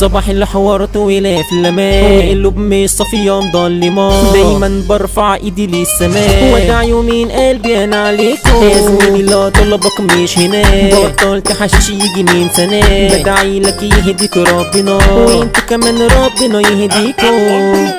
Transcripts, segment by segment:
صباح الحوار طويلة في الامان، قلوب مش صافية مضلمة، دايما برفع ايدي للسماء وادع يومين قلبي انا عليكم. يا زميلي لا طلبك مش هناك، بطلت حشيش يجي من سنة، بدعي لك يهديك ربنا وانتوا كمان ربنا يهديكم.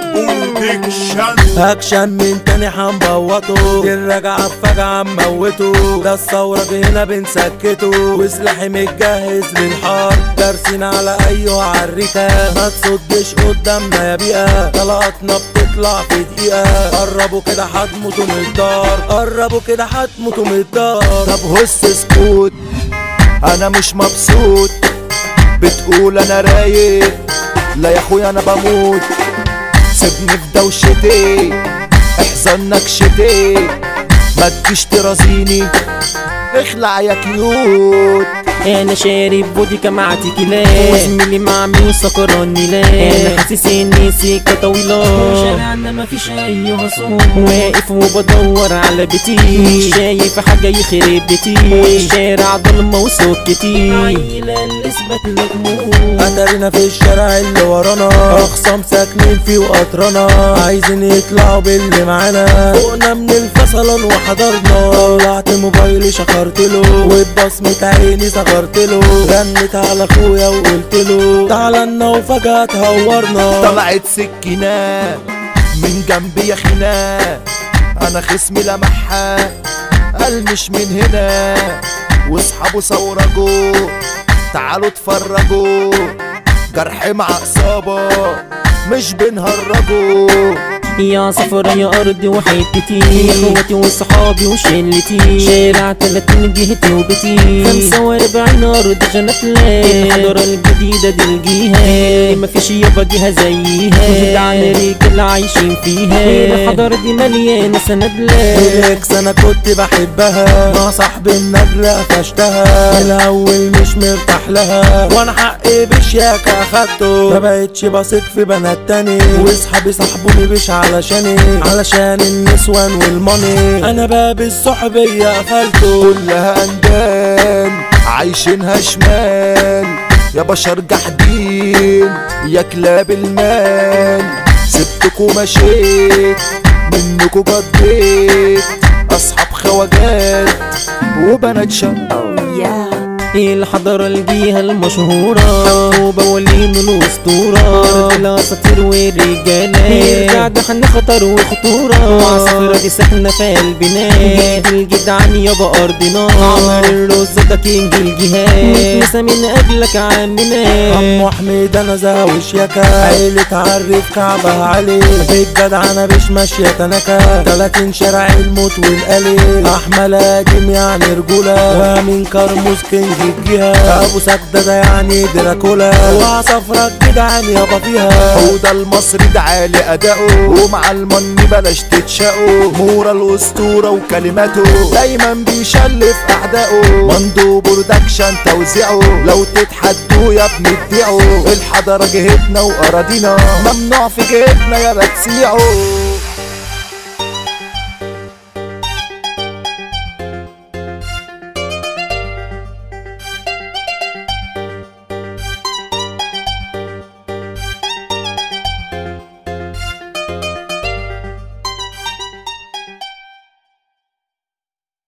اكشن من تاني حنبوطه، دي الرجعة بفجعة نموته، ده الثورة هنا بنسكته، وسلاحي متجهز للحرب، دارسين على ايوه عالريكة، ما تصدش قدامنا يا بيئة، طلقاتنا بتطلع في دقيقة، قربوا كده هتموتوا من الدار، قربوا كده هتموتوا من الدار. طب هس اسكت انا مش مبسوط، بتقول انا رايق، لا يا اخويا انا بموت، سيبني في دوشتي احزن نكشتي، ما تجيش ترازيني اخلع يا كيوت. انا شارب فودكا مع تيكيلا، وزميلي مع مين سكراني، لا انا حاسس اني سكه طويله، شارعنا مفيش اي هصوم، واقف وبدور على بيتي، مش شايف حاجه يخرب بيتي، والشارع ضلمه وسكتي، عيله اللي اثبت لك موت. اتارينا في الشارع اللي ورانا، اخصام ساكنين فيه وقطرنا، عايزين يطلعوا باللي معانا، فوقنا من الفصلان وحضرنا، طلعت موبايلي شخرتله، وببصمة عيني له، غنيت على اخويا وقلتله تعالى لنا، وفجأة اتهورنا، طلعت سكينة من جنبي يا خينا، انا خصمي لمحها قال مش من هنا، واصحابه صورجوا تعالوا اتفرجوا، جرح مع اصابة مش بنهرجوا. يا صفرا يا ارضي وحيدتي، يا اخواتي وصحابي وشلتي، شارع 30 جهتي وبيتي، 45 ارض جنات ليه، الحضارة الجديدة دي الجيها، مفيش يابا جهة زيها، جدعان رجال عايشين فيها، الحضارة دي مليانة سندلة، بالاكس انا كنت بحبها، مع صاحبي النجلة قفشتها، الاول مش مرتاح لها، وانا حقي بشياكة اخدته، ما بقتش بثق في بنات تاني، واصحابي صاحبوني بش علشان النسوان والماني، انا باب الصحبية قفلته، كلها اندال عايشينها شمال، يا بشر جحدين يا كلاب المال، سبتكوا مشيت منكوا قضيت، اصحاب خواجات وبنات شقة. الحضارة الجيهة المشهورة، حبوبة ولين الأسطورة، الأساطير والرجالة، يرجع دحن خطر وخطورة، وعصفرة دي ساكنة في قلبنا، جيد الجدعان يابا أرضنا، عمر الرز ده كينج الجهاد، نسا من قبلك عمنا، عمو حميد أنا زاوي شياكة، عيلة عرف كعبها علي، في الجدعنة مش ماشية تنكة، 30 شارع الموت والقليل، أحمل هاجم يعني رجولة، ومن كرموز كينج الجهة، ابو سجدة ده يعني دراكولا، وعصفرة الجدعان يابا فيها، حوده المصري ده عالي اداؤه، ومع المن بلاش تتشقوا، مورا الاسطورة وكلماته دايما بيشلف اعدائه، مندوب برودكشن توزيعه، لو تتحدوا يا ابني تبيعوا، الحضارة جهتنا واراضينا، ممنوع في جهتنا يا بتسيعوا.